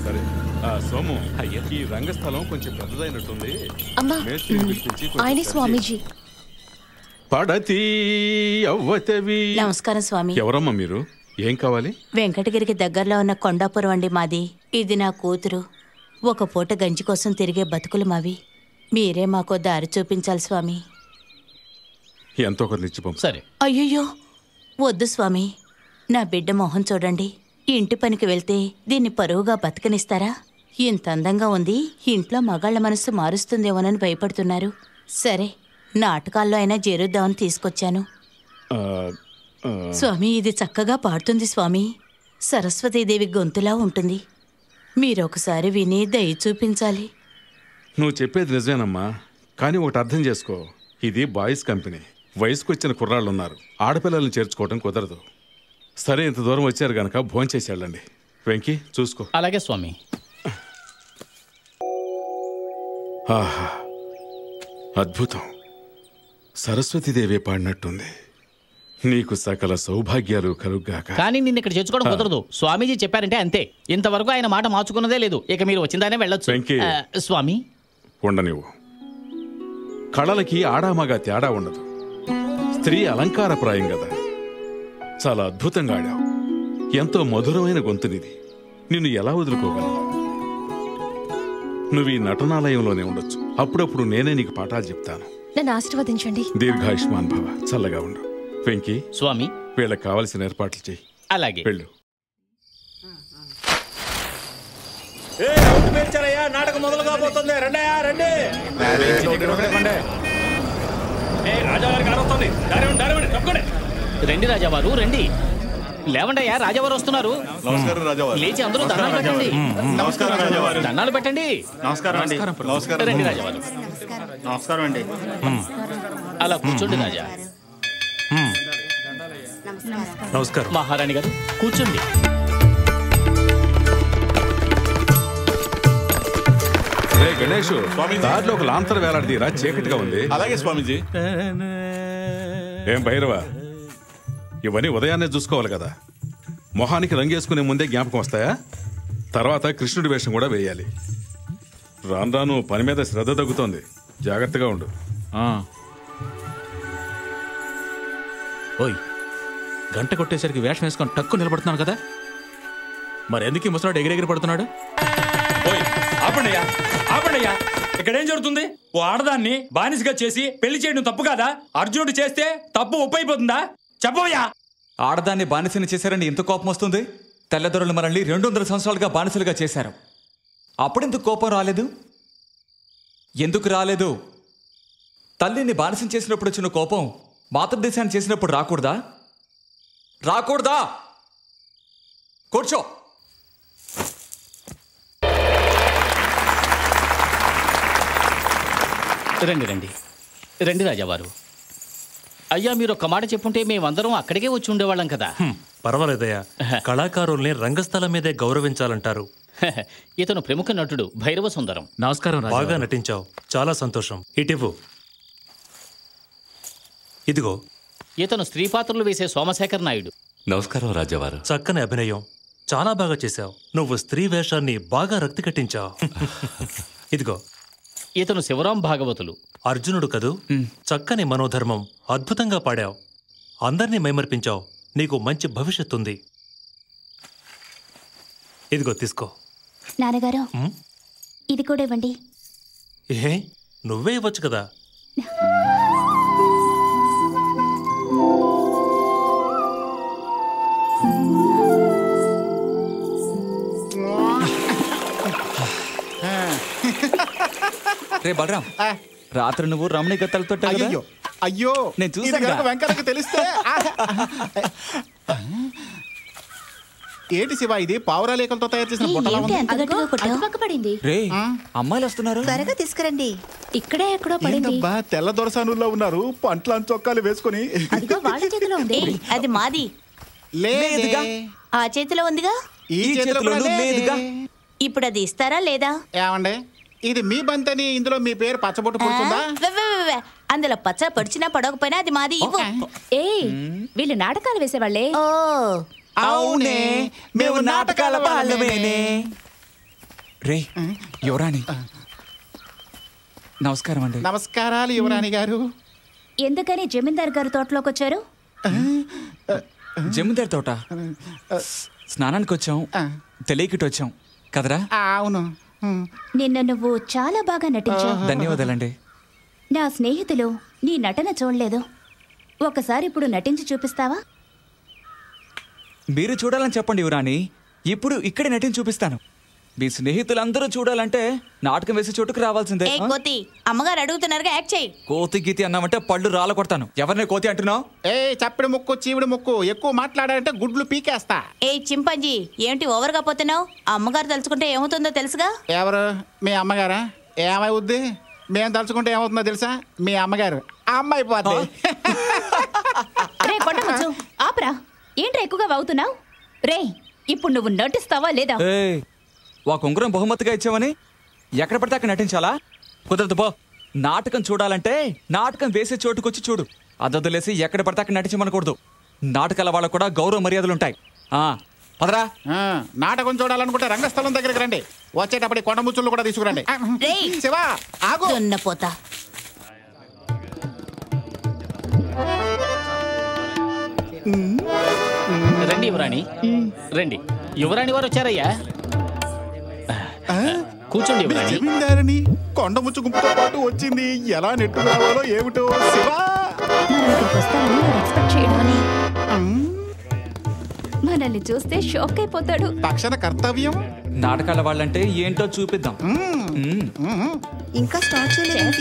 సరే సోము, ఈ రంగస్థలం కొంచెం పెద్దదైనట్టుంది. ఆయనే స్వామీజీ. పడతి అవ్వతవి. నమస్కారం స్వామి. ఎవరమ్మా మీరు? ఏం కావాలి? వెంకటగిరికి దగ్గరలో ఉన్న కొండాపురం అండి మాది. ఇది నా కూతురు. ఒక పూట గంజి కోసం తిరిగే బతుకులు మావి. మీరే మాకు దారి చూపించాలి స్వామి. ఎంతో ఒకరినిచ్చి పంపు. సరే. అయ్యయ్యో వద్దు స్వామి. నా బిడ్డ మొహం చూడండి. ఇంటి పనికి వెళ్తే దీన్ని పరువుగా బతకనిస్తారా? ఇంత అందంగా ఉంది, ఇంట్లో మగాళ్ల మనస్సు మారుస్తుందేమోనని భయపడుతున్నారు. సరే, నాటకాల్లో అయినా చేరుద్దామని తీసుకొచ్చాను. స్వామి, ఇది చక్కగా పాడుతుంది స్వామి. సరస్వతీదేవి గొంతులా ఉంటుంది. మీరొకసారి విని దయ చూపించాలి. నువ్వు చెప్పేది నిజమేనమ్మా, కానీ ఒకటి అర్థం చేసుకో. ఇది బాయ్స్ కంపెనీ. వయసుకొచ్చిన కుర్రాళ్ళు ఉన్నారు. ఆడపిల్లల్ని చేర్చుకోవటం కుదరదు. సరే, ఇంత దూరం వచ్చారు గనక భోంచేసి వెళ్ళండి. వెంకీ చూసుకో. అలాగే స్వామి. ఆహా, అద్భుతం. సరస్వతీదేవి పాడినట్టుంది. నీకు సకల సౌభాగ్యాలు కలుగ్గాక. కానీ నిన్న ఇక్కడ చేర్చుకోవడం కుదరదు. స్వామీజీ చెప్పారంటే అంతే. ఇంతవరకు ఆయన మాట మార్చుకున్నదే లేదు. ఇక మీరు వచ్చిందానే వెళ్ళొచ్చు. వెంకీ, స్వామి ఉండనివ్వు. కళలకి ఆడామగా తేడా ఉండదు. స్త్రీ అలంకారప్రాయం కదా. చాలా అద్భుతంగా ఆడావు. ఎంతో మధురమైన గొంతునిది. నిన్ను ఎలా వదులుకోగలను? నువ్వు ఈ నటనాలయంలోనే ఉండొచ్చు. అప్పుడప్పుడు నేనే నీకు పాఠాలు చెప్తాను. నన్ను ఆశీర్వదించండి. దీర్ఘాయుష్మాన్ భవ. చల్లగా ఉండు. వెంకీ, స్వామి, వీళ్ళకి కావలసిన ఏర్పాట్లు చెయ్యి. అలాగే. వెళ్ళు. నాటకం మొదలు కాబోతుంది. రండయ్యా, రండి. రండి రాజావారు, రండి. లేవండయ్యా, రాజావారు వస్తున్నారు. నమస్కారం రాజావారు. లేచి అందరూ దండాలు పెట్టండి. నమస్కారం రాజావారు. దండాలు పెట్టండి. నమస్కారం అండి. నమస్కారం రండి రాజావారు. నమస్కారం అండి. అలా కూర్చోండి రాజా. నమస్కారం. మహారాణి గారు కూర్చోండి. గణేష్, దారిలో ఒక లాంతర్ వేలాడదీరా, చీకటిగా ఉంది. అలాగే స్వామీజీ. ఏం భైరవ, ఇవన్నీ ఉదయాన్నే చూసుకోవాలి కదా. మొహానికి రంగేసుకునే ముందే జ్ఞాపకం వస్తాయా? తర్వాత కృష్ణుడి వేషం కూడా వేయాలి. రాను రాను పని మీద శ్రద్ధ తగ్గుతోంది. జాగ్రత్తగా ఉండు. ఓయ్, గంట కొట్టేసరికి వేషం వేసుకొని టక్కు నిలబడుతున్నాను కదా, మరి ఎందుకు ముసలాడు ఎగిరెగిరి పడుతున్నాడు? ఆపండియా, ఆపండియా. ఇక్కడేం జరుగుతుంది? ఓ ఆడదాన్ని బానిసగా చేసి పెళ్లి చేయడం తప్పు కాదా? అర్జునుడు చేస్తే తప్పు ఒప్పైపోతుందా? చెప్పవయ్యా. ఆడదాన్ని బానిసని చేశారని ఎంత కోపం వస్తుంది? తెల్లదొరలు మనల్ని 200 సంవత్సరాలుగా బానిసలుగా చేశారు. అప్పుడెందుకు కోపం రాలేదు? ఎందుకు రాలేదు? తల్లిని బానిసం చేసినప్పుడు వచ్చిన కోపం మాతృదేశాన్ని చేసినప్పుడు రాకూడదా? రాకూడదా? కూర్చో. రండి రండి రండి రాజావారు. అయ్యా, మీరు ఒక్క మాట చెప్పుంటే మేమందరం అక్కడికే వచ్చి ఉండేవాళ్ళం కదా. పర్వాలేదయ్యా, కళాకారుల్ని రంగస్థలం మీదే గౌరవించాలంటారు. ఇతను ప్రముఖ నటుడు భైరవ సుందరం. నమస్కారం. బాగా నటించావు, చాలా సంతోషం. ఇటివ్వు. ఇదిగో. ఇతను స్త్రీ పాత్రలు వేసే సోమశేఖర్ నాయుడు. నమస్కారం రాజావారు. చక్కని అభినయం, చాలా బాగా చేశావు. నువ్వు స్త్రీ వేషాన్ని బాగా రక్తి కట్టించావు. ఇదిగో. ఇతను శివరాం భాగవతులు. అర్జునుడు కదూ. చక్కని మనోధర్మం, అద్భుతంగా పాడావు. అందర్నీ మైమర్పించావు. నీకు మంచి భవిష్యత్తుంది. ఇదిగో తీసుకో. నాన్నగారు, ఇది కూడా ఇవ్వండి. ఏ, నువ్వే ఇవ్వచ్చు కదా. రే బలరాం, రాత్రి నువ్వు రమణి గత్తలతో అయ్యో నేను చూసాను. వెంకటకి తెలిస్తే ఏంటి శివ, ఇది పావురాలేకలతో తయారు చేసిన పడింది. రే, అమ్మాయిలు వస్తున్నారు, త్వరగా తీసుకురండి. ఇక్కడే ఎక్కడో పడింది. తెల్ల దొరసానుల్లో ఉన్నారు, పంట్ల చొక్కాలు వేసుకుని. వాళ్ళ చేతిలో ఉంది. అది మాది లేదుగా. ఆ చేతిలో ఉందిగా. ఈ చేతిలో లేదుగా. ఇప్పుడు అది ఇస్తారా లేదా? ఏమండే, ఇది మీ బంతని ఇందులో మీ పేరు పచ్చబొట్టు పడుతుందా? అందులో పచ్చ పడిచినా పడకపోయినా అది మాది. వీళ్ళు నాటకాలు వేసేవాళ్ళే. అవునే, మేము నాటకాల వాళ్ళమేనే. రే యువరాణి నమస్కారం అండి. నమస్కారాలు యువరాణి గారు. ఎందుకని జమీందార్ గారి తోటలోకి వచ్చారు? జమీందార్ తోట స్నానానికి వచ్చాం, తెలియకిటి వచ్చాం కదరా? అవును. నిన్న నువ్వు చాలా బాగా నటించావు. ధన్యవాదాలండి. నా స్నేహితులు నీ నటన చూడలేదు. ఒకసారి ఇప్పుడు నటించి చూపిస్తావా? మీరు చూడాలని చెప్పండి యువరాణి, ఇప్పుడు ఇక్కడే నటించి చూపిస్తాను. మీ స్నేహితులందరూ చూడాలంటే నాటకం వేసే చోటుకు రావాల్సిందే. ఏ కోతి, అమ్మగారు అడుగుతున్నారుగా, యాక్ట్ చేయి. కోతి గీతి అన్నామంటే పళ్ళు రాళ్ళ కొడతాను. ఎవరిని కోతి అంటున్నావు? చప్పిడి ముక్కు చీవిడి ముక్కు, ఎక్కువ మాట్లాడారంటే గుడ్లు పీకేస్తా. ఏ చింపాంజీ, ఏంటి ఓవర్గా పోతున్నావు? అమ్మగారు తలుచుకుంటే ఏమవుతుందో తెలుసుగా? ఎవరు? మీ అమ్మగారా? ఏమైవుద్ది? మేము తలుచుకుంటే ఏమవుతుందో తెలుసా? మీ అమ్మగారు అమ్మాయి పోద్ది. రే కొండముచ్చు, ఆపరా. ఏంట్రా ఎక్కువగా వాగుతున్నావు? రే ఇప్పుడు నువ్వు నటిస్తావా లేదా? ఒక ఉంగరం బహుమతిగా ఇచ్చావని ఎక్కడ పడితే అక్కడ నటించాలా? కుదరదు పో. నాటకం చూడాలంటే నాటకం వేసే చోటుకొచ్చి చూడు. అదొద్దులేసి ఎక్కడ పడితే అక్కడ నటించమనకూడదు. నాటకాల వాళ్ళకు కూడా గౌరవ మర్యాదలుంటాయి. పదరా. నాటకం చూడాలనుకుంటే రంగస్థలం దగ్గరికి రండి. వచ్చేటప్పుడు కొండ ముచ్చులు కూడా తీసుకురండి. శివా ఆగు. దున్నపోతా. రండి యువరాణి, రండి. యువరాణి వారు వచ్చారయ్యా. కూర్చోండి యువరాణి. జమీందారుని కొండ ముచ్చు గుంపుతో పాటు వచ్చింది. ఎలా నెట్టు రావాలో ఏమిటో. శివా మనల్ని చూస్తే షాక్ అయిపోతాడు. తక్షణ కర్తవ్యం. నాటకాల వాళ్ళంటే ఏంటో చూపిద్దాం. ఇంకా స్టార్ట్ చేయలేదు.